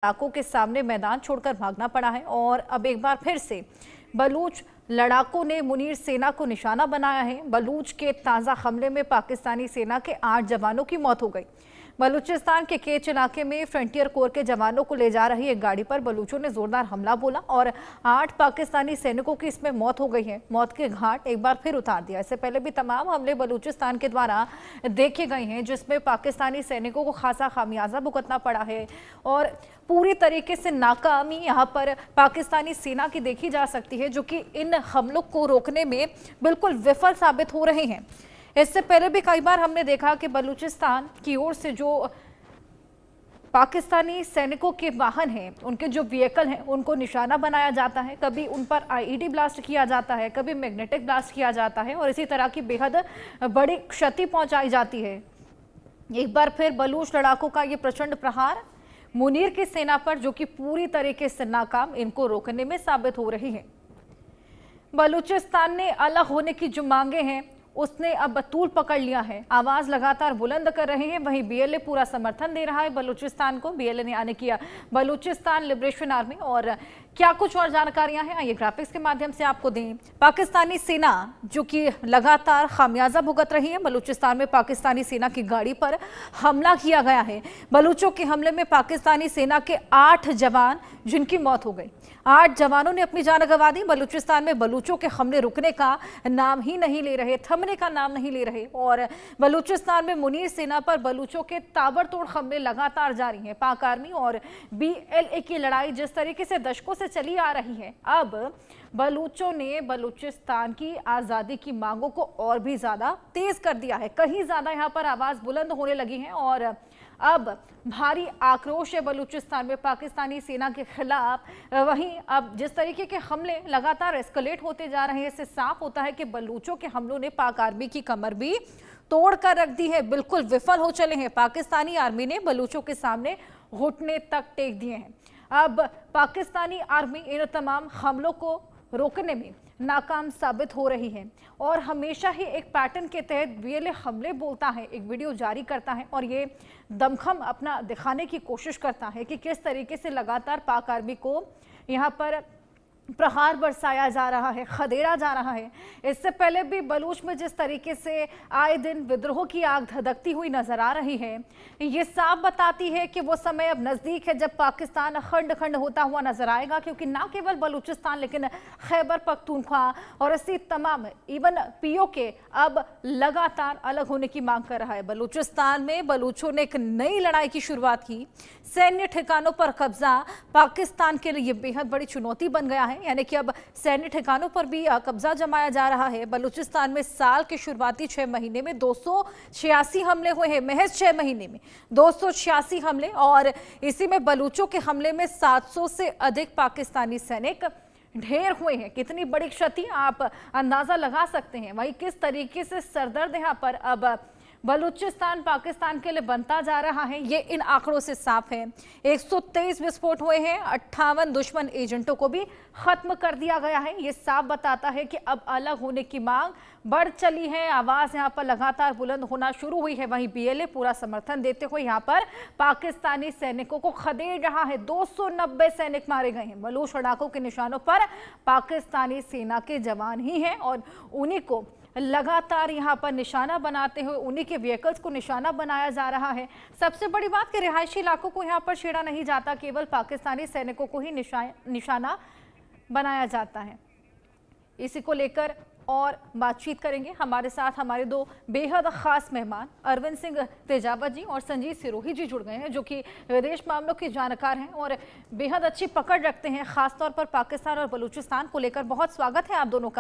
लड़ाकों के सामने मैदान छोड़कर भागना पड़ा है और अब एक बार फिर से बलूच लड़ाकों ने मुनीर सेना को निशाना बनाया है। बलूच के ताज़ा हमले में पाकिस्तानी सेना के 8 जवानों की मौत हो गई। बलूचिस्तान के केच इलाके में फ्रंटियर कोर के जवानों को ले जा रही एक गाड़ी पर बलूचों ने जोरदार हमला बोला और 8 पाकिस्तानी सैनिकों की इसमें मौत हो गई है। मौत के घाट एक बार फिर उतार दिया। इससे पहले भी तमाम हमले बलूचिस्तान के द्वारा देखे गए हैं, जिसमें पाकिस्तानी सैनिकों को खासा खामियाजा भुगतना पड़ा है और पूरी तरीके से नाकामी यहाँ पर पाकिस्तानी सेना की देखी जा सकती है, जो कि इन हमलों को रोकने में बिल्कुल विफल साबित हो रहे हैं। इससे पहले भी कई बार हमने देखा कि बलूचिस्तान की ओर से जो पाकिस्तानी सैनिकों के वाहन हैं, उनके जो व्हीकल हैं, उनको निशाना बनाया जाता है। कभी उन पर आईईडी ब्लास्ट किया जाता है, कभी मैग्नेटिक ब्लास्ट किया जाता है और इसी तरह की बेहद बड़ी क्षति पहुंचाई जाती है। एक बार फिर बलूच लड़ाकों का ये प्रचंड प्रहार मुनीर की सेना पर, जो कि पूरी तरीके से नाकाम इनको रोकने में साबित हो रही है। बलूचिस्तान ने अलग होने की जो मांगे हैं, उसने अब बतूल पकड़ लिया है। आवाज लगातार बुलंद कर रहे हैं। वहीं बीएलए पूरा समर्थन दे रहा है बलूचिस्तान को। बीएलए ने आने किया बलूचिस्तान लिबरेशन आर्मी। और क्या कुछ और जानकारियां हैं, आइए ग्राफिक्स के माध्यम से आपको दें। पाकिस्तानी सेना जो कि लगातार खामियाजा भुगत रही है। बलूचिस्तान में पाकिस्तानी सेना की गाड़ी पर हमला किया गया है। बलूचों के हमले में पाकिस्तानी सेना के 8 जवान जिनकी मौत हो गई। 8 जवानों ने अपनी जान गंवा दी। बलूचिस्तान में बलूचों के हमले रुकने का नाम ही नहीं ले रहे, थमने का नाम नहीं ले रहे और बलूचिस्तान में मुनीर सेना पर बलूचों के ताबड़तोड़ हमले लगातार जारी हैं। पाक आर्मी और बीएलए की लड़ाई जिस तरीके से दशकों से चली आ रही है, अब बलूचों ने बलूचिस्तान की आज़ादी की मांगों को और भी ज़्यादा तेज कर दिया है। कहीं ज़्यादा यहाँ पर आवाज़ बुलंद होने लगी है और अब भारी आक्रोश है बलूचिस्तान में पाकिस्तानी सेना के खिलाफ। वहीं अब जिस तरीके के हमले लगातार एस्केलेट होते जा रहे हैं, इससे साफ होता है कि बलूचों के हमलों ने पाक आर्मी की कमर भी तोड़ कर रख दी है। बिल्कुल विफल हो चले हैं। पाकिस्तानी आर्मी ने बलूचों के सामने घुटने तक टेक दिए हैं। अब पाकिस्तानी आर्मी इन तमाम हमलों को रोकने में नाकाम साबित हो रही है और हमेशा ही एक पैटर्न के तहत बीएलए हमले बोलता है, एक वीडियो जारी करता है और ये दमखम अपना दिखाने की कोशिश करता है कि किस तरीके से लगातार पाक आर्मी को यहाँ पर प्रहार बरसाया जा रहा है, खदेड़ा जा रहा है। इससे पहले भी बलूच में जिस तरीके से आए दिन विद्रोह की आग धधकती हुई नजर आ रही है, ये साफ बताती है कि वो समय अब नज़दीक है जब पाकिस्तान खंड खंड होता हुआ नजर आएगा। क्योंकि ना केवल बलूचिस्तान लेकिन खैबर पख्तूनख्वा और इसी तमाम इवन पीओके अब लगातार अलग होने की मांग कर रहा है। बलूचिस्तान में बलूचों ने एक नई लड़ाई की शुरुआत की। सैन्य ठिकानों पर कब्जा पाकिस्तान के लिए बेहद बड़ी चुनौती बन गया है, यानी कि अब सैन्य ठिकानों पर भी कब्जा जमाया जा रहा है। बलूचिस्तान में साल के शुरुआती 6 महीने में 286 हमले हुए हैं। महज 6 महीने में 286 हमले और इसी में बलूचों के हमले में 700 से अधिक पाकिस्तानी सैनिक ढेर हुए हैं। कितनी बड़ी क्षति आप अंदाजा लगा सकते हैं। वहीं किस तरीके से सरदर्द यहाँ पर अब बलूचिस्तान पाकिस्तान के लिए बनता जा रहा है, ये इन आंकड़ों से साफ है। 123 विस्फोट हुए हैं। 58 दुश्मन एजेंटों को भी खत्म कर दिया गया है। ये साफ बताता है कि अब अलग होने की मांग बढ़ चली है। आवाज यहाँ पर लगातार बुलंद होना शुरू हुई है। वहीं बीएलए पूरा समर्थन देते हुए यहाँ पर पाकिस्तानी सैनिकों को खदेड़ रहा है। 290 सैनिक मारे गए हैं। बलूच लड़ाकों के निशानों पर पाकिस्तानी सेना के जवान ही हैं और उन्हीं को लगातार यहाँ पर निशाना बनाते हुए उन्हीं के व्हीकल्स को निशाना बनाया जा रहा है। सबसे बड़ी बात कि रिहायशी इलाकों को यहाँ पर छेड़ा नहीं जाता, केवल पाकिस्तानी सैनिकों को ही निशाना बनाया जाता है। इसी को लेकर और बातचीत करेंगे। हमारे साथ हमारे 2 बेहद खास मेहमान अरविंद सिंह तेजावत जी और संजीव सिरोही जी जुड़ गए हैं, जो कि विदेश मामलों के जानकार हैं और बेहद अच्छी पकड़ रखते हैं, खासतौर पर पाकिस्तान और बलूचिस्तान को लेकर। बहुत स्वागत है आप दोनों का।